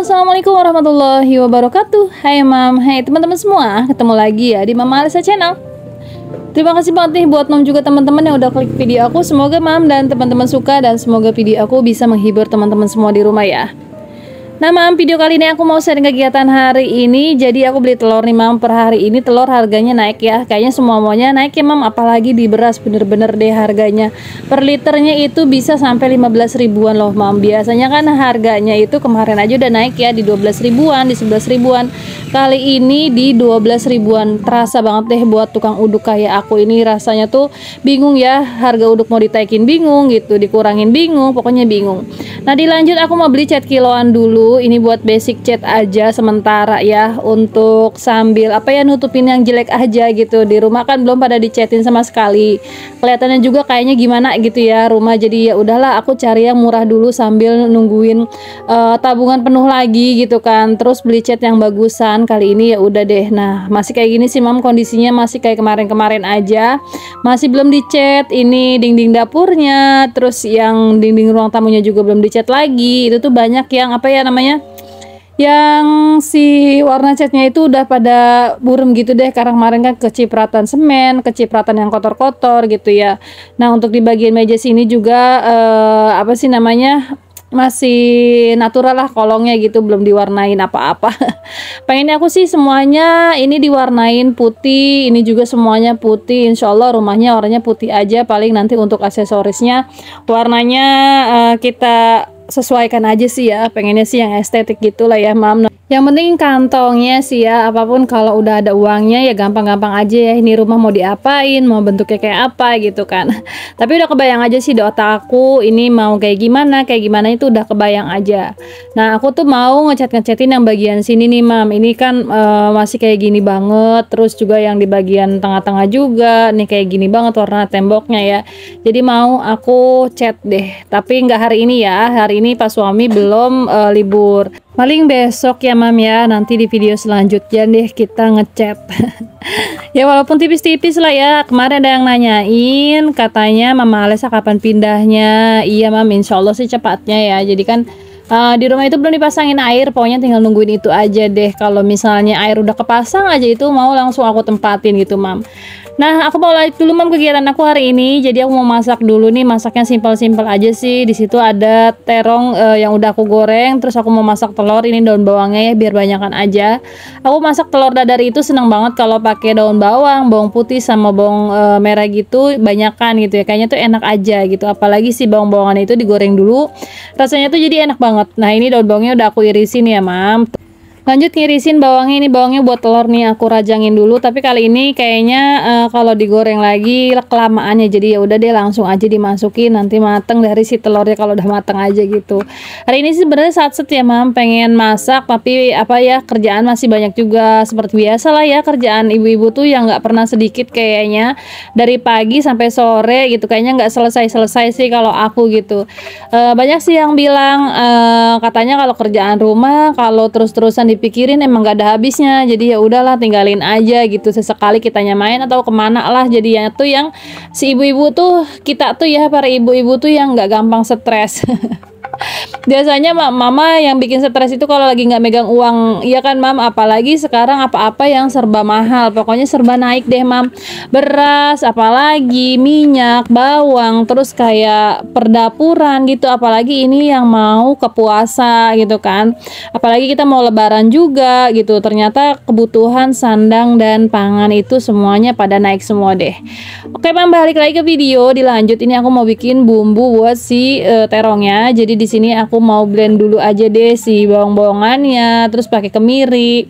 Assalamualaikum warahmatullahi wabarakatuh. Hai Mam, hai teman-teman semua. Ketemu lagi ya di Mama Alisa Channel. Terima kasih banget nih buat Mam juga teman-teman yang udah klik video aku. Semoga Mam dan teman-teman suka dan semoga video aku bisa menghibur teman-teman semua di rumah ya. Nah Mam, video kali ini aku mau sharing kegiatan hari ini. Jadi aku beli telur nih Mam. Per hari ini telur harganya naik ya. Kayaknya semua-muanya naik ya Mam. Apalagi di beras, bener-bener deh harganya. Per liternya itu bisa sampai 15 ribuan loh Mam. Biasanya kan harganya itu kemarin aja udah naik ya, di 12 ribuan, di 11 ribuan. Kali ini di 12 ribuan. Terasa banget deh buat tukang uduk kayak aku ini. Rasanya tuh bingung ya. Harga uduk mau ditaikin bingung gitu, dikurangin bingung, pokoknya bingung. Nah dilanjut aku mau beli cat kiloan dulu. Ini buat basic cat aja sementara ya, untuk sambil apa ya, nutupin yang jelek aja gitu. Di rumah kan belum pada dicatin sama sekali. Kelihatannya juga kayaknya gimana gitu ya rumah. Jadi ya udahlah, aku cari yang murah dulu sambil nungguin tabungan penuh lagi gitu kan. Terus beli cat yang bagusan kali ini ya udah deh. Nah, masih kayak gini sih Mam, kondisinya masih kayak kemarin-kemarin aja. Masih belum dicat. Ini dinding dapurnya, terus yang dinding ruang tamunya juga belum dicat lagi. Itu tuh banyak yang apa ya namanya, yang si warna catnya itu udah pada burem gitu deh, karena kemarin kan kecipratan semen, kecipratan yang kotor-kotor gitu ya. Nah untuk di bagian meja sini juga apa sih namanya, masih natural lah kolongnya gitu, belum diwarnain apa-apa. Pengennya aku sih semuanya ini diwarnain putih, ini juga semuanya putih. Insya Allah rumahnya warnanya putih aja. Paling nanti untuk aksesorisnya warnanya kita sesuaikan aja sih ya, pengennya sih yang estetik gitulah ya Mam. Yang penting kantongnya sih ya, apapun kalau udah ada uangnya ya gampang-gampang aja ya. Ini rumah mau diapain, mau bentuknya kayak apa gitu kan. Tapi udah kebayang aja sih di otak aku, ini mau kayak gimana itu udah kebayang aja. Nah aku tuh mau ngecat-ngecatin yang bagian sini nih Mam. Ini kan masih kayak gini banget, terus juga yang di bagian tengah-tengah juga nih kayak gini banget warna temboknya ya. Jadi mau aku cat deh, tapi nggak hari ini ya. Hari ini pas suami belum libur. Paling besok ya Mam ya, nanti di video selanjutnya deh kita ngecat. Ya walaupun tipis-tipis lah ya. Kemarin ada yang nanyain katanya Mama Alisa kapan pindahnya. Iya Mam, insya Allah sih cepatnya ya. Jadi kan di rumah itu belum dipasangin air, pokoknya tinggal nungguin itu aja deh. Kalau misalnya air udah kepasang aja itu mau langsung aku tempatin gitu Mam. Nah, aku mau lanjut dulu Mam kegiatan aku hari ini. Jadi aku mau masak dulu nih, masaknya simpel-simpel aja sih. Di situ ada terong yang udah aku goreng, terus aku mau masak telur. Ini daun bawangnya ya biar banyakan aja. Aku masak telur dadar itu seneng banget kalau pakai daun bawang, bawang putih sama bawang merah gitu, banyakan gitu ya. Kayaknya tuh enak aja gitu. Apalagi si bawang-bawangan itu digoreng dulu. Rasanya tuh jadi enak banget. Nah, ini daun bawangnya udah aku irisin ya, Mam. Lanjut ngirisin bawangnya, ini bawangnya buat telur nih aku rajangin dulu, tapi kali ini kayaknya kalau digoreng lagi kelamaannya, jadi ya udah deh langsung aja dimasukin, nanti mateng dari si telurnya kalau udah mateng aja gitu. Hari ini sih sebenarnya satset ya Mam, pengen masak tapi apa ya, kerjaan masih banyak juga seperti biasa lah ya, kerjaan ibu-ibu tuh yang nggak pernah sedikit kayaknya, dari pagi sampai sore gitu, kayaknya nggak selesai-selesai sih kalau aku gitu. Banyak sih yang bilang katanya kalau kerjaan rumah kalau terus-terusan dipikirin emang gak ada habisnya, jadi ya udahlah tinggalin aja gitu, sesekali kitanya main atau kemana lah. Jadinya tuh yang si ibu-ibu tuh, kita tuh ya para ibu-ibu tuh yang nggak gampang stres. Biasanya mama yang bikin stres itu kalau lagi nggak megang uang, iya kan Mam, apalagi sekarang apa-apa yang serba mahal, pokoknya serba naik deh Mam. Beras, apalagi minyak, bawang, terus kayak perdapuran gitu, apalagi ini yang mau ke puasa gitu kan, apalagi kita mau lebaran juga gitu. Ternyata kebutuhan sandang dan pangan itu semuanya pada naik semua deh. Oke Mam, balik lagi ke video, dilanjut. Ini aku mau bikin bumbu buat si terongnya. Jadi di sini aku mau blend dulu aja deh si bawang-bawangannya, terus pakai kemiri.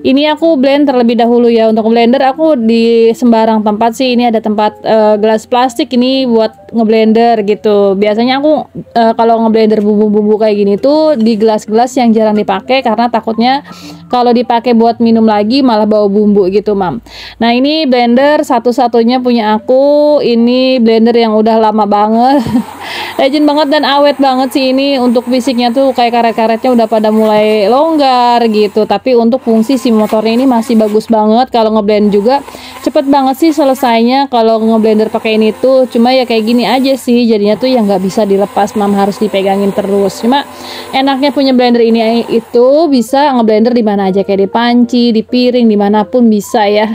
Ini aku blend terlebih dahulu ya. Untuk blender aku di sembarang tempat sih. Ini ada tempat gelas plastik ini buat ngeblender gitu. Biasanya aku kalau ngeblender bumbu-bumbu kayak gini tuh di gelas-gelas yang jarang dipakai, karena takutnya kalau dipakai buat minum lagi malah bau bumbu gitu Mam. Nah ini blender satu-satunya punya aku. Ini blender yang udah lama banget. Legend banget dan awet banget sih ini. Untuk fisiknya tuh kayak karet-karetnya udah pada mulai longgar gitu, tapi untuk fungsi si motornya ini masih bagus banget. Kalau ngeblend juga cepet banget sih selesainya kalau ngeblender pakai ini tuh. Cuma ya kayak gini aja sih, jadinya tuh yang nggak bisa dilepas mam, harus dipegangin terus. Cuma enaknya punya blender ini itu bisa ngeblender di mana aja, kayak di panci, di piring, dimanapun bisa ya.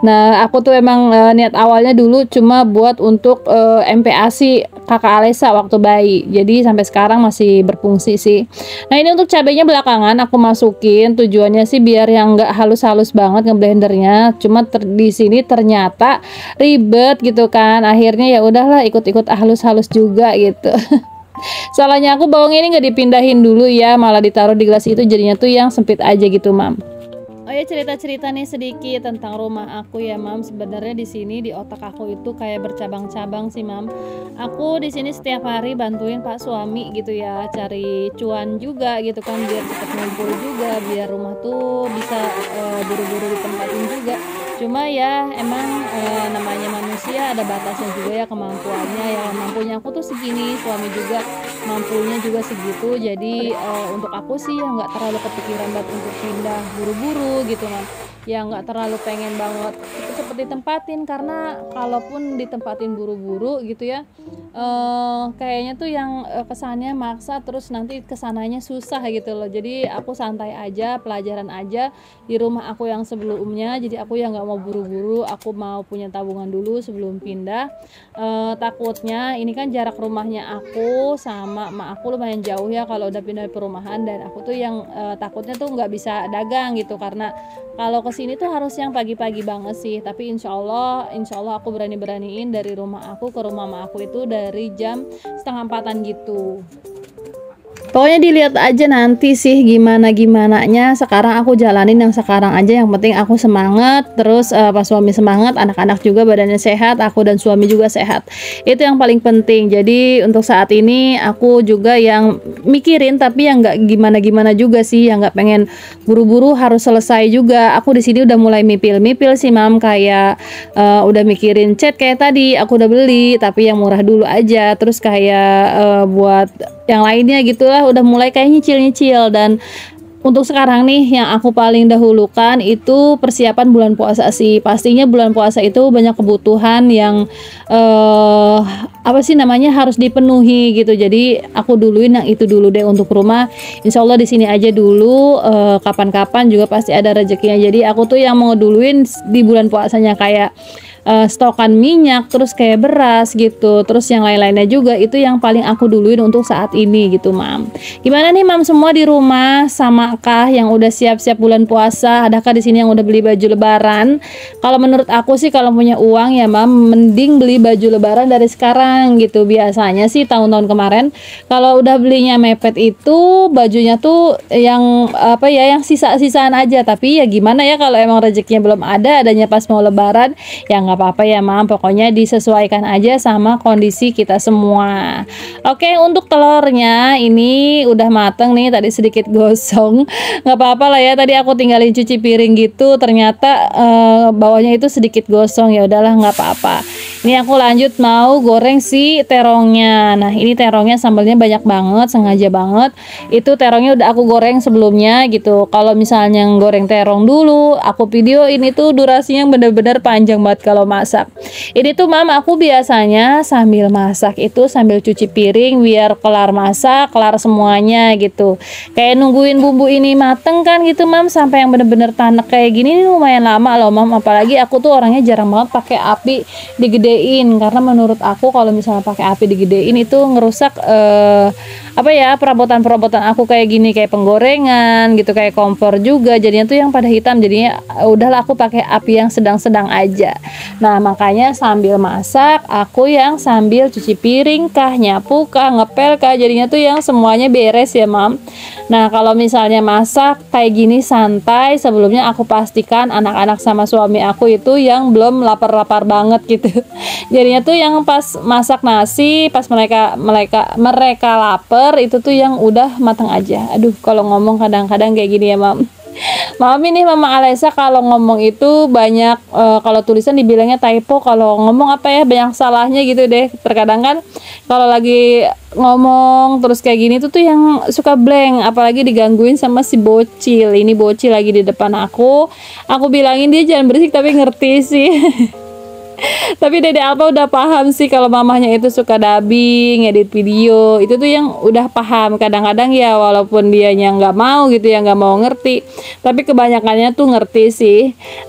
Nah aku tuh emang niat awalnya dulu cuma buat untuk MPASI kakak Alesa waktu bayi, jadi sampai sekarang masih berfungsi sih. Nah ini untuk cabenya belakangan aku masukin, tujuannya sih biar yang nggak halus-halus banget ngeblendernya. Cuma di sini ternyata ribet gitu kan, akhirnya ya udahlah ikut-ikut halus-halus juga gitu. Salahnya aku bawang ini nggak dipindahin dulu ya, malah ditaruh di gelas itu, jadinya tuh yang sempit aja gitu mam. Oh ya, cerita-cerita nih sedikit tentang rumah aku ya mam. Sebenarnya di sini di otak aku itu kayak bercabang-cabang sih mam. Aku di sini setiap hari bantuin pak suami gitu ya, cari cuan juga gitu kan, biar cepat ngumpul juga, biar rumah tuh bisa buru-buru ditempatin juga. Cuma ya emang namanya manusia ada batasnya juga ya kemampuannya ya. Mampunya aku tuh segini, suami juga mampunya juga segitu. Jadi untuk aku sih ya nggak terlalu kepikiran banget untuk pindah buru-buru gitu kan, ya nggak terlalu pengen banget cepet-cepet ditempatin, karena kalaupun ditempatin buru-buru gitu ya kayaknya tuh yang kesannya maksa, terus nanti kesananya susah gitu loh. Jadi aku santai aja, pelajaran aja di rumah aku yang sebelumnya. Jadi aku yang nggak mau buru-buru, aku mau punya tabungan dulu sebelum pindah. Takutnya ini kan jarak rumahnya aku sama mak aku lumayan jauh ya kalau udah pindah perumahan, dan aku tuh yang takutnya tuh nggak bisa dagang gitu, karena kalau kesini tuh harus yang pagi-pagi banget sih. Tapi insya Allah aku berani-beraniin dari rumah aku ke rumah mak aku itu dari jam 3:30 gitu. Pokoknya dilihat aja nanti sih gimana-gimananya. Sekarang aku jalanin yang sekarang aja, yang penting aku semangat, terus pas suami semangat, anak-anak juga badannya sehat, aku dan suami juga sehat. Itu yang paling penting. Jadi untuk saat ini aku juga yang mikirin, tapi yang nggak gimana-gimana juga sih, yang nggak pengen buru-buru harus selesai juga. Aku di sini udah mulai mipil-mipil sih mam, kayak udah mikirin cat kayak tadi aku udah beli, tapi yang murah dulu aja. Terus kayak buat yang lainnya gitulah udah mulai kayak nyicil-nyicil. Dan untuk sekarang nih yang aku paling dahulukan itu persiapan bulan puasa sih. Pastinya bulan puasa itu banyak kebutuhan yang apa sih namanya harus dipenuhi gitu. Jadi aku duluin yang itu dulu deh untuk rumah. Insya Allah di sini aja dulu, kapan-kapan juga pasti ada rezekinya. Jadi aku tuh yang mau duluin di bulan puasanya kayak stokan minyak, terus kayak beras gitu, terus yang lain-lainnya juga itu yang paling aku duluin untuk saat ini gitu mam. Gimana nih mam semua di rumah, samakah yang udah siap-siap bulan puasa? Adakah di sini yang udah beli baju lebaran? Kalau menurut aku sih kalau punya uang ya mam, mending beli baju lebaran dari sekarang gitu. Biasanya sih tahun-tahun kemarin kalau udah belinya mepet itu bajunya tuh yang apa ya, yang sisa-sisaan aja. Tapi ya gimana ya, kalau emang rezekinya belum ada, adanya pas mau lebaran ya nggak apa-apa ya mam, pokoknya disesuaikan aja sama kondisi kita semua. Oke, untuk telurnya ini udah mateng nih, tadi sedikit gosong, nggak apa-apa lah ya, tadi aku tinggalin cuci piring gitu, ternyata bawahnya itu sedikit gosong, ya udahlah nggak apa-apa. Ini aku lanjut mau goreng si terongnya. Nah ini terongnya sambalnya banyak banget, sengaja banget. Itu terongnya udah aku goreng sebelumnya gitu. Kalau misalnya goreng terong dulu, aku videoin itu durasinya bener-bener panjang banget kalau masak. Ini tuh mama aku biasanya sambil masak itu sambil cuci piring biar kelar masak, kelar semuanya gitu. Kayak nungguin bumbu ini mateng kan gitu mam, sampai yang bener-bener tanek kayak gini ini lumayan lama loh mam. Apalagi aku tuh orangnya jarang banget pakai api digedein, karena menurut aku kalau misalnya pakai api digedein itu ngerusak apa ya, perabotan-perabotan aku kayak gini, kayak penggorengan gitu, kayak kompor juga jadinya tuh yang pada hitam. Jadinya udahlah aku pakai api yang sedang-sedang aja. Nah makanya sambil masak aku yang sambil cuci piring kah, nyapu kah, ngepel kah, jadinya tuh yang semuanya beres ya mam. Nah kalau misalnya masak kayak gini santai, sebelumnya aku pastikan anak-anak sama suami aku itu yang belum lapar-lapar banget gitu. Jadinya tuh yang pas masak nasi, pas mereka lapar itu tuh yang udah matang aja. Aduh kalau ngomong kadang-kadang kayak gini ya mam. Maaf ini Mama Alesa kalau ngomong itu banyak kalau tulisan dibilangnya typo, kalau ngomong apa ya banyak salahnya gitu deh. Terkadang kan kalau lagi ngomong terus kayak gini tuh yang suka blank, apalagi digangguin sama si bocil. Ini bocil lagi di depan aku bilangin dia jangan berisik tapi ngerti sih. Tapi Dede Alpa udah paham sih kalau mamahnya itu suka dubbing, edit video. Itu tuh yang udah paham. Kadang-kadang ya walaupun dianya nggak mau gitu ya, nggak mau ngerti, tapi kebanyakannya tuh ngerti sih.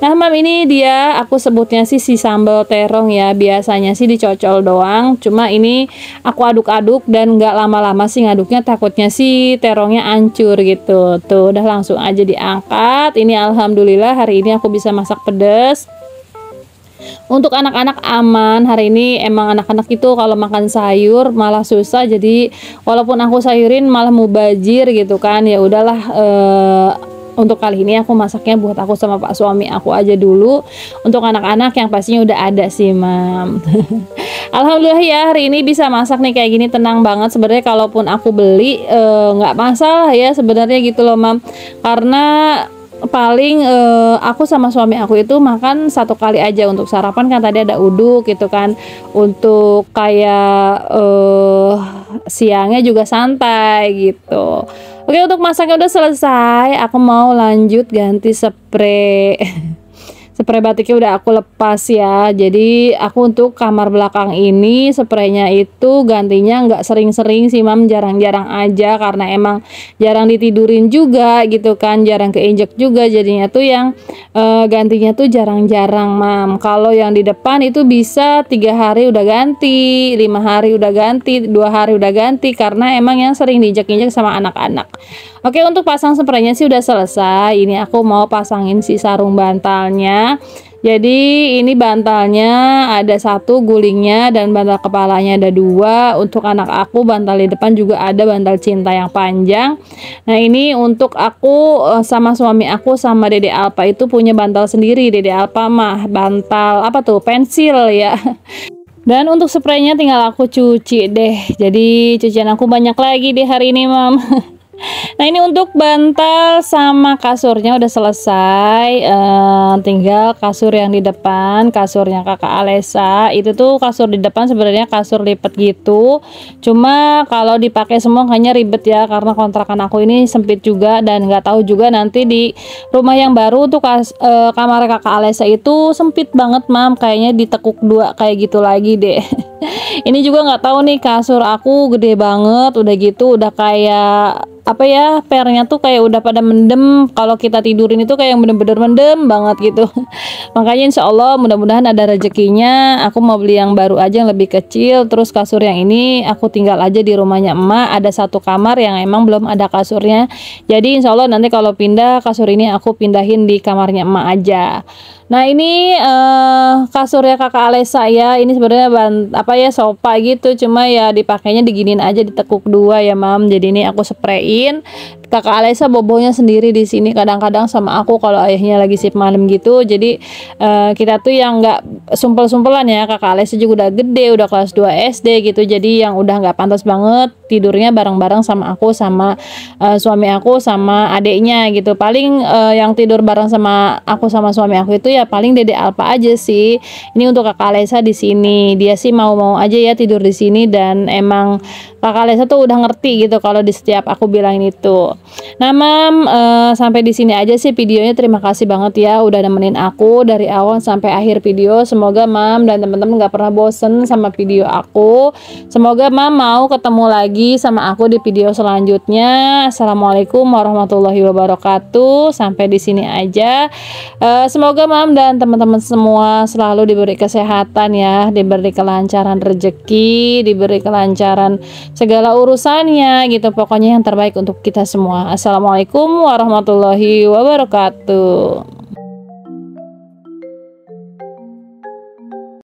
Nah mam, ini dia aku sebutnya sih si sambal terong ya. Biasanya sih dicocol doang, cuma ini aku aduk-aduk dan nggak lama-lama sih ngaduknya, takutnya sih terongnya hancur gitu. Tuh udah langsung aja diangkat. Ini alhamdulillah hari ini aku bisa masak pedas. Untuk anak-anak aman, hari ini emang anak-anak itu kalau makan sayur malah susah, jadi walaupun aku sayurin malah mubazir gitu kan. Ya udahlah, untuk kali ini aku masaknya buat aku sama pak suami aku aja dulu. Untuk anak-anak yang pastinya udah ada sih mam. Alhamdulillah ya hari ini bisa masak nih kayak gini, tenang banget. Sebenarnya kalaupun aku beli nggak masalah ya sebenarnya gitu loh mam, karena paling aku sama suami aku itu makan satu kali aja untuk sarapan kan, tadi ada uduk gitu kan. Untuk kayak siangnya juga santai gitu. Oke, untuk masaknya udah selesai, aku mau lanjut ganti spray. Spray batiknya udah aku lepas ya. Jadi aku untuk kamar belakang ini spraynya itu gantinya nggak sering-sering sih mam, jarang-jarang aja karena emang jarang ditidurin juga gitu kan, jarang keinjek juga, jadinya tuh yang gantinya tuh jarang-jarang mam. Kalau yang di depan itu bisa 3 hari udah ganti, 5 hari udah ganti, 2 hari udah ganti, karena emang yang sering diinjek-injek sama anak-anak. Oke, untuk pasang spraynya sih udah selesai. Ini aku mau pasangin si sarung bantalnya. Jadi ini bantalnya ada 1 gulingnya dan bantal kepalanya ada 2. Untuk anak aku bantal di depan juga ada bantal cinta yang panjang. Nah ini untuk aku sama suami aku sama Dede Alpa itu punya bantal sendiri. Dede Alpa mah bantal apa tuh, pensil ya. Dan untuk spraynya tinggal aku cuci deh. Jadi cucian aku banyak lagi di hari ini mam. Nah ini untuk bantal sama kasurnya udah selesai, tinggal kasur yang di depan, kasurnya kakak Alesa. Itu tuh kasur di depan sebenarnya kasur lipat gitu, cuma kalau dipakai semua kayaknya ribet ya, karena kontrakan aku ini sempit juga dan nggak tahu juga nanti di rumah yang baru tuh kamar kakak Alesa itu sempit banget mam, kayaknya ditekuk 2 kayak gitu lagi deh. Ini juga nggak tahu nih, kasur aku gede banget udah gitu, udah kayak apa ya, pernya tuh kayak udah pada mendem. Kalau kita tidurin itu kayak yang bener-bener mendem banget gitu. Makanya insya Allah mudah-mudahan ada rezekinya aku mau beli yang baru aja yang lebih kecil. Terus kasur yang ini aku tinggal aja di rumahnya emak, ada 1 kamar yang emang belum ada kasurnya. Jadi insya Allah nanti kalau pindah kasur ini aku pindahin di kamarnya emak aja. Nah ini kasurnya kakak Alesa ya, ini sebenarnya apa ya, sofa gitu, cuma ya dipakainya diginin aja, ditekuk 2 ya mam. Jadi ini aku sprayin. Kakak Alesa bobonya sendiri di sini kadang-kadang sama aku kalau ayahnya lagi shift malam gitu. Jadi kita tuh yang nggak sumpel-sumpelan ya. Kakak Alesa juga udah gede, udah kelas 2 SD gitu. Jadi yang udah nggak pantas banget tidurnya bareng-bareng sama aku sama suami aku sama adeknya gitu. Paling yang tidur bareng sama aku sama suami aku itu ya paling Dede Alpa aja sih. Ini untuk kakak Alesa di sini, dia sih mau-mau aja ya tidur di sini, dan emang kakak Alesa tuh udah ngerti gitu kalau di setiap aku bilangin itu. Nah mam, sampai di sini aja sih videonya. Terima kasih banget ya udah nemenin aku dari awal sampai akhir video. Semoga mam dan teman-teman nggak pernah bosen sama video aku. Semoga mam mau ketemu lagi sama aku di video selanjutnya. Assalamualaikum warahmatullahi wabarakatuh. Sampai di sini aja. Semoga mam dan teman-teman semua selalu diberi kesehatan ya, diberi kelancaran rezeki, diberi kelancaran segala urusannya gitu. Pokoknya yang terbaik untuk kita semua. Assalamualaikum warahmatullahi wabarakatuh.